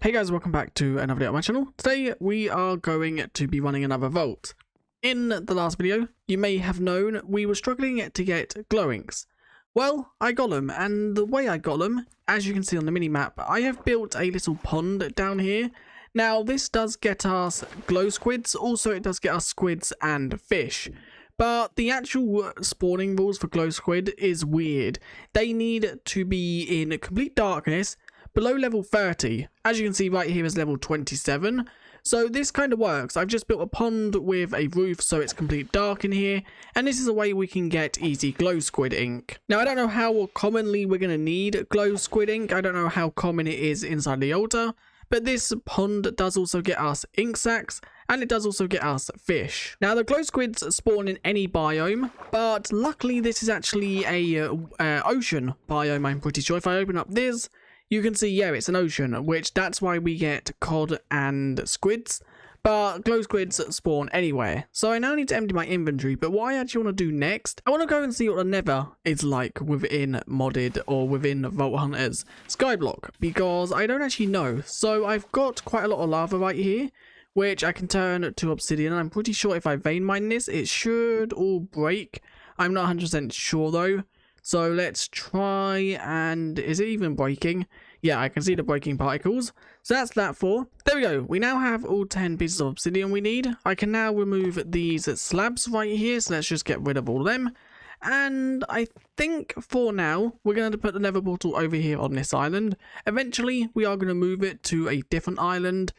Hey guys, welcome back to another video on my channel. Today we are going to be running another vault. In the last video, you may have known we were struggling to get glow inks. Well, I got them, and the way I got them, as you can see on the mini-map, I have built a little pond down here. Now this does get us glow squids, also it does get us squids and fish. But the actual spawning rules for glow squid is weird. They need to be in complete darkness, below level 30. As you can see right here is level 27. So this kind of works. I've just built a pond with a roof so it's complete dark in here. And this is a way we can get easy glow squid ink. Now I don't know how commonly we're going to need glow squid ink. I don't know how common it is inside the altar. But this pond does also get us ink sacs. And it does also get us fish. Now the glow squids spawn in any biome. But luckily this is actually a ocean biome, I'm pretty sure. If I open up this, you can see, yeah, it's an ocean, which that's why we get cod and squids, but glow squids spawn anywhere. So I now need to empty my inventory, but what I actually want to do next, I want to go and see what the Nether is like within modded or within Vault Hunters SkyBlock, because I don't actually know. So I've got quite a lot of lava right here, which I can turn to obsidian. I'm pretty sure if I vein mine this, it should all break. I'm not 100% sure though. So let's try, and is it even breaking? Yeah, I can see the breaking particles. So that's that for. There we go. We now have all 10 pieces of obsidian we need. I can now remove these slabs right here. So let's just get rid of all of them. And I think for now, we're going to put the nether portal over here on this island. Eventually, we are going to move it to a different island.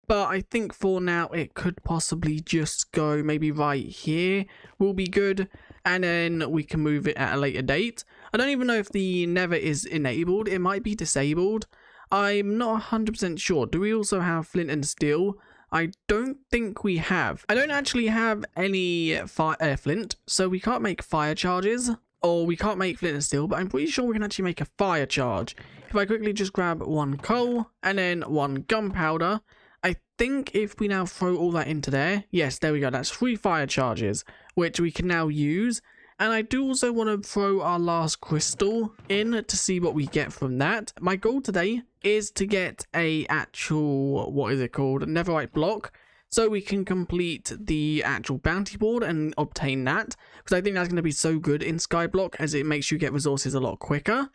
But I think for now, it could possibly just go maybe right here will be good. And then we can move it at a later date. I don't even know if the Nether is enabled. It might be disabled. I'm not 100% sure. Do we also have flint and steel? I don't think we have. I don't actually have any flint, so we can't make fire charges. Or we can't make flint and steel, but I'm pretty sure we can actually make a fire charge. If I quickly just grab one coal and then one gunpowder. I think if we now throw all that into there, yes, there we go, that's 3 fire charges, which we can now use. And I do also want to throw our last crystal in to see what we get from that. My goal today is to get a actual, what is it called, netherite block, so we can complete the actual bounty board and obtain that, because I think that's going to be so good in SkyBlock as it makes you get resources a lot quicker.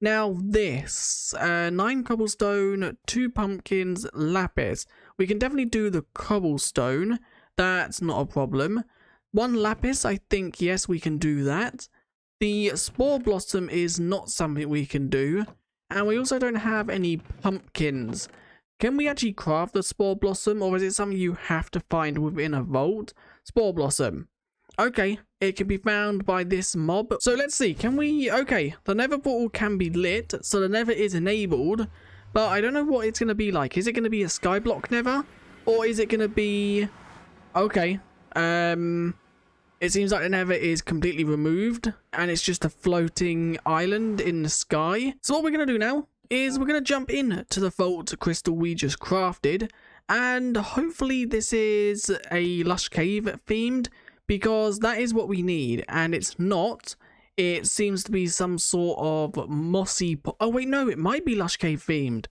Now this, 9 cobblestone, 2 pumpkins, lapis. We can definitely do the cobblestone. That's not a problem. 1 lapis, I think, yes, we can do that. The spore blossom is not something we can do. And we also don't have any pumpkins. Can we actually craft the spore blossom, or is it something you have to find within a vault? Spore blossom. Okay, it can be found by this mob. So let's see, can we... Okay, the nether portal can be lit, so the nether is enabled. But I don't know what it's going to be like. Is it going to be a skyblock nether? Or is it going to be... Okay, it seems like the nether is completely removed. And it's just a floating island in the sky. So what we're going to do now is we're going to jump in to the vault crystal we just crafted. And hopefully this is a lush cave themed, because that is what we need, and it's not. It seems to be some sort of mossy... Oh, wait, no, it might be Lush Cave themed.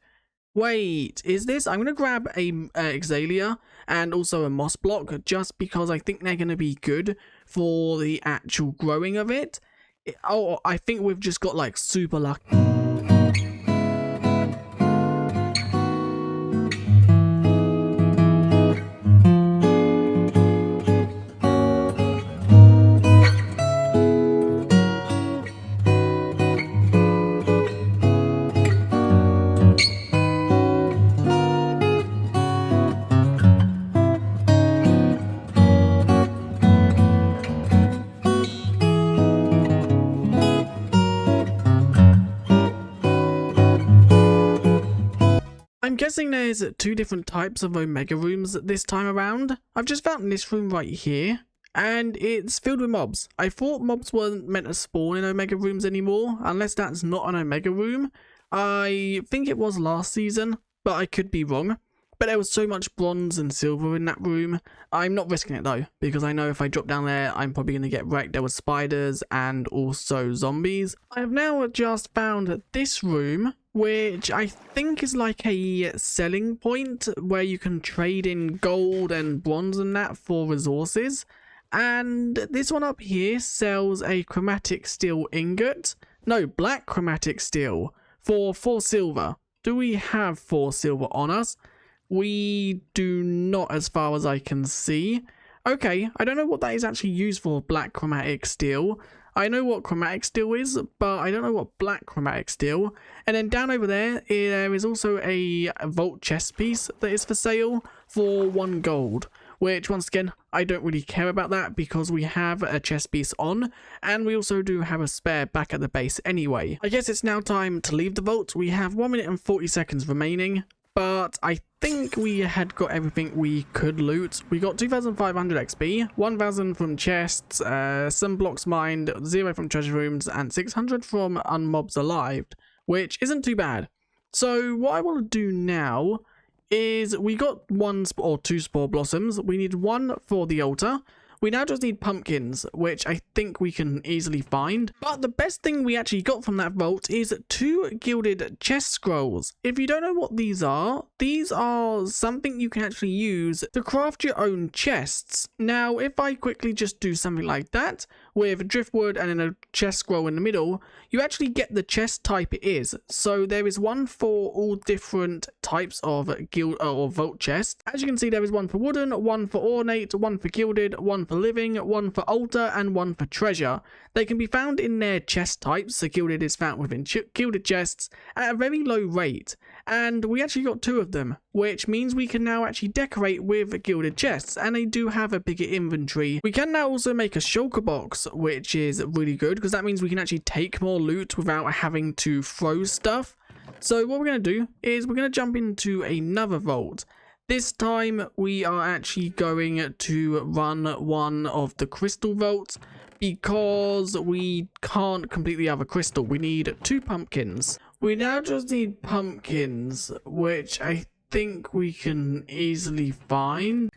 Wait, is this? I'm going to grab a Exalia and also a moss block, just because I think they're going to be good for the actual growing of it. Oh, I think we've just got, like, super luck. I'm guessing there's 2 different types of omega rooms this time around. I've just found this room right here, and it's filled with mobs. I thought mobs weren't meant to spawn in omega rooms anymore, unless that's not an omega room. I think it was last season, but I could be wrong. But there was so much bronze and silver in that room. I'm not risking it though, because I know if I drop down there, I'm probably going to get wrecked. There were spiders and also zombies. I have now just found this room, which I think is like a selling point where you can trade in gold and bronze and that for resources. And this one up here sells a chromatic steel ingot. No, black chromatic steel for 4 silver. Do we have 4 silver on us? We do not, as far as I can see. Okay, I don't know what that is actually used for, black chromatic steel. I know what chromatic steel is, but I don't know what black chromatic steel. And then down over there, there is also a vault chest piece that is for sale for 1 gold. Which, once again, I don't really care about that because we have a chest piece on. And we also do have a spare back at the base anyway. I guess it's now time to leave the vault. We have 1 minute and 40 seconds remaining. But I think we had got everything we could loot. We got 2,500 XP, 1,000 from chests, some blocks mined, 0 from treasure rooms, and 600 from unmobs alive, which isn't too bad. So what I want to do now is we got 1 or 2 spore blossoms. We need 1 for the altar. We now just need pumpkins, which I think we can easily find. But the best thing we actually got from that vault is 2 gilded chest scrolls. If you don't know what these are something you can actually use to craft your own chests. Now, if I quickly just do something like that, with driftwood and then a chest scroll in the middle, you actually get the chest type it is. So there is 1 for all different types of guild or vault chests. As you can see, there is 1 for wooden, 1 for ornate, 1 for gilded, 1 for living, 1 for altar, and 1 for treasure. They can be found in their chest types. So gilded is found within gilded chests at a very low rate. And we actually got 2 of them, which means we can now actually decorate with gilded chests, and they do have a bigger inventory. We can now also make a shulker box, which is really good because that means we can actually take more loot without having to throw stuff. So what we're going to do is we're going to jump into another vault. This time we are actually going to run one of the crystal vaults because we can't complete the other crystal. We need 2 pumpkins. We now just need pumpkins, which I think we can easily find.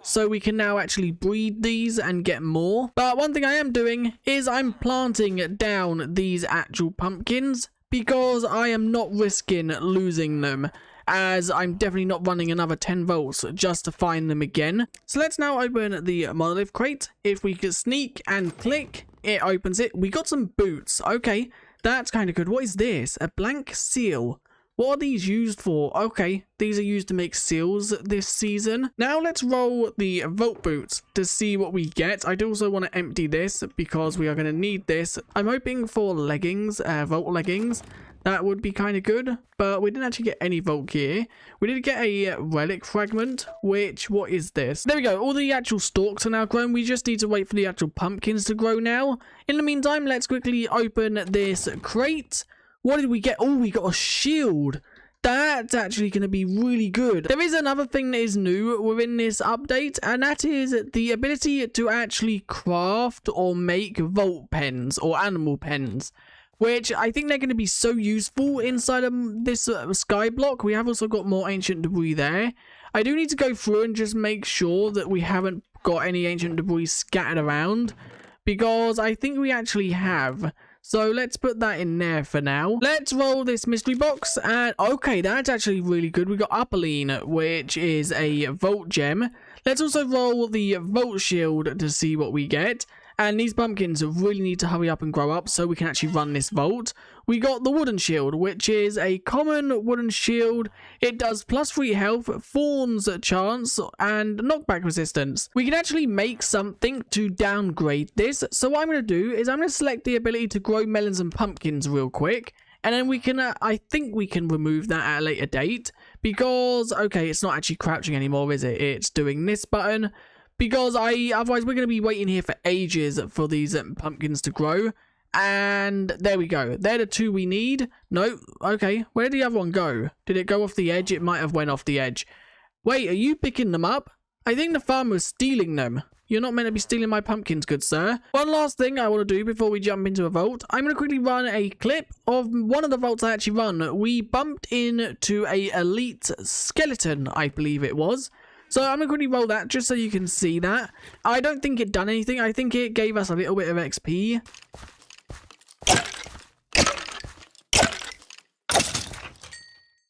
So we can now actually breed these and get more. But one thing I am doing is I'm planting down these actual pumpkins because I am not risking losing them, as I'm definitely not running another 10 volts just to find them again. So let's now open the monolith crate. If we could sneak and click, it opens it. We got some boots. Okay, that's kind of good. What is this? A blank seal. What are these used for? Okay, these are used to make seals this season. Now let's roll the vault boots to see what we get. I do also want to empty this because we are going to need this. I'm hoping for leggings, vault leggings. That would be kind of good, but we didn't actually get any vault gear. We did get a relic fragment, which, what is this? There we go, all the actual stalks are now grown. We just need to wait for the actual pumpkins to grow now. In the meantime, let's quickly open this crate. What did we get? Oh, we got a shield. That's actually going to be really good. There is another thing that is new within this update, and that is the ability to actually craft or make vault pens or animal pens, which I think they're going to be so useful inside of this SkyBlock. We have also got more ancient debris there. I do need to go through and just make sure that we haven't got any ancient debris scattered around, because I think we actually have. So let's put that in there for now. Let's roll this mystery box, and okay, that's actually really good. We got Upperline, which is a vault gem. Let's also roll the vault shield to see what we get. And these pumpkins really need to hurry up and grow up so we can actually run this vault. We got the wooden shield, which is a common wooden shield. It does +3 health, thorns chance, and knockback resistance. We can actually make something to downgrade this. So what I'm going to do is I'm going to select the ability to grow melons and pumpkins real quick. And then we can, I think we can remove that at a later date. Because, okay, it's not actually crouching anymore, is it? It's doing this button. Because otherwise we're going to be waiting here for ages for these pumpkins to grow. And there we go. They're the 2 we need. No, okay. Where did the other one go? Did it go off the edge? It might have went off the edge. Wait, are you picking them up? I think the farmer's stealing them. You're not meant to be stealing my pumpkins, good sir. One last thing I want to do before we jump into a vault. I'm going to quickly run a clip of one of the vaults I actually run. We bumped into a elite skeleton, I believe it was. So I'm going to quickly roll that just so you can see that. I don't think it done anything. I think it gave us a little bit of XP.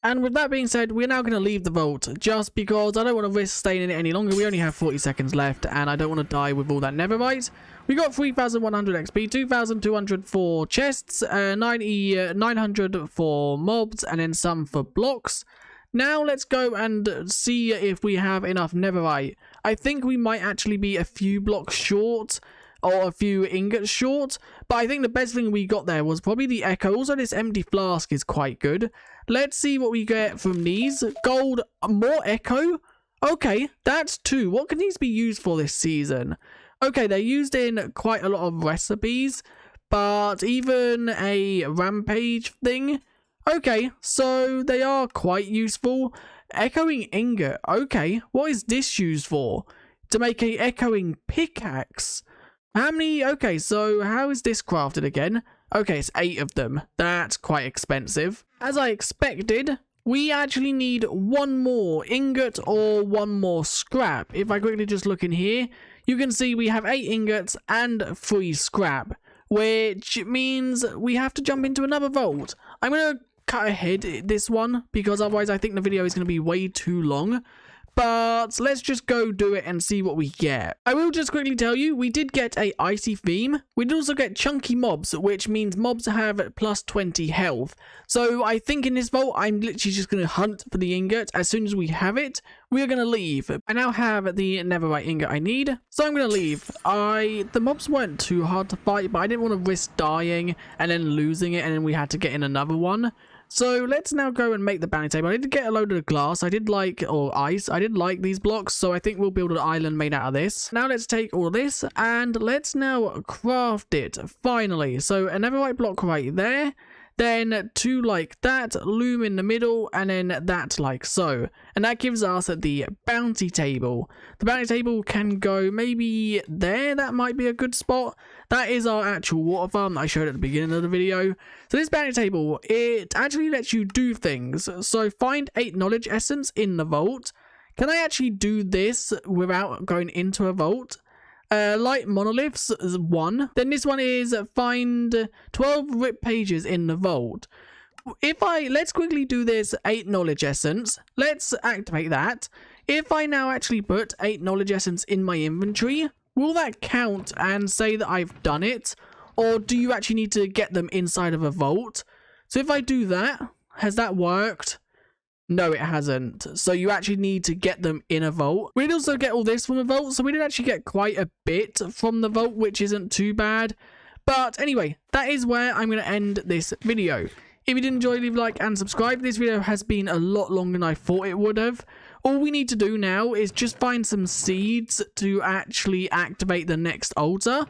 And with that being said, we're now going to leave the vault just because I don't want to risk staying in it any longer. We only have 40 seconds left and I don't want to die with all that netherite. We got 3,100 XP, 2,200 for chests, 900 for mobs, and then some for blocks. Now let's go and see if we have enough netherite. I think we might actually be a few blocks short or a few ingots short, but I think the best thing we got there was probably the echo. Also, this empty flask is quite good. Let's see what we get from these. Gold, more echo. Okay, that's 2. What can these be used for this season? Okay, they're used in quite a lot of recipes, but even a rampage thing. Okay, so they are quite useful. Echoing ingot. Okay, what is this used for? To make a echoing pickaxe. How many? Okay, so how is this crafted again? Okay, it's 8 of them. That's quite expensive. As I expected, we actually need 1 more ingot or 1 more scrap. If I quickly just look in here, you can see we have 8 ingots and 3 scrap, which means we have to jump into another vault. I'm going to cut ahead this one because otherwise I think the video is going to be way too long. But let's just go do it and see what we get. I will just quickly tell you, we did get a icy theme. We did also get chunky mobs, which means mobs have +20 health. So I think in this vault, I'm literally just going to hunt for the ingot. As soon as we have it, we're going to leave. I now have the netherite ingot I need, so I'm going to leave. The mobs weren't too hard to fight, but I didn't want to risk dying and then losing it, and then we had to get in another one. So let's now go and make the bounty table. I did get a load of glass. I did like, or ice. I did like these blocks. So I think we'll build an island made out of this. Now let's take all of this and let's now craft it finally. So a netherite block right there. Then 2 like that, loom in the middle, and then that like so. And that gives us the bounty table. The bounty table can go maybe there. That might be a good spot. That is our actual water farm that I showed at the beginning of the video. So this bounty table, it actually lets you do things. So find 8 knowledge essence in the vault. Can I actually do this without going into a vault? Light monoliths is 1. Then this one is find 12 rip pages in the vault. Let's quickly do this 8 knowledge essence. Let's activate that. If I now actually put 8 knowledge essence in my inventory, will that count and say that I've done it? Or do you actually need to get them inside of a vault? So if I do that, has that worked? No, it hasn't. So you actually need to get them in a vault. We did also get all this from a vault, so we did actually get quite a bit from the vault, which isn't too bad. But anyway, that is where I'm going to end this video. If you did enjoy, leave a like and subscribe. This video has been a lot longer than I thought it would have. All we need to do now is just find some seeds to actually activate the next altar.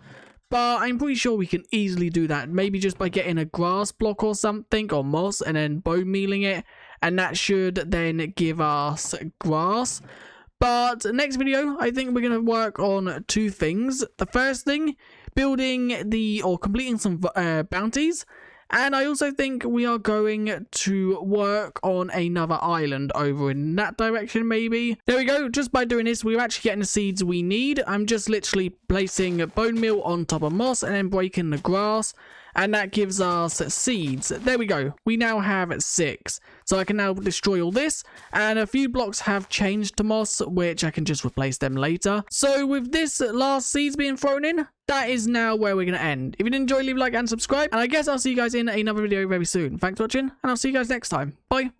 But I'm pretty sure we can easily do that. Maybe just by getting a grass block or something, or moss, and then bone mealing it. And that should then give us grass. But next video, I think we're going to work on 2 things. The first thing, completing some bounties. And I also think we are going to work on another island over in that direction, maybe. There we go. Just by doing this, we're actually getting the seeds we need. I'm just literally placing bone meal on top of moss and then breaking the grass. And that gives us seeds. There we go. We now have 6. So I can now destroy all this. And a few blocks have changed to moss, which I can just replace them later. So with this last seeds being thrown in, that is now where we're going to end. If you did enjoy, leave a like and subscribe. And I guess I'll see you guys in another video very soon. Thanks for watching, and I'll see you guys next time. Bye.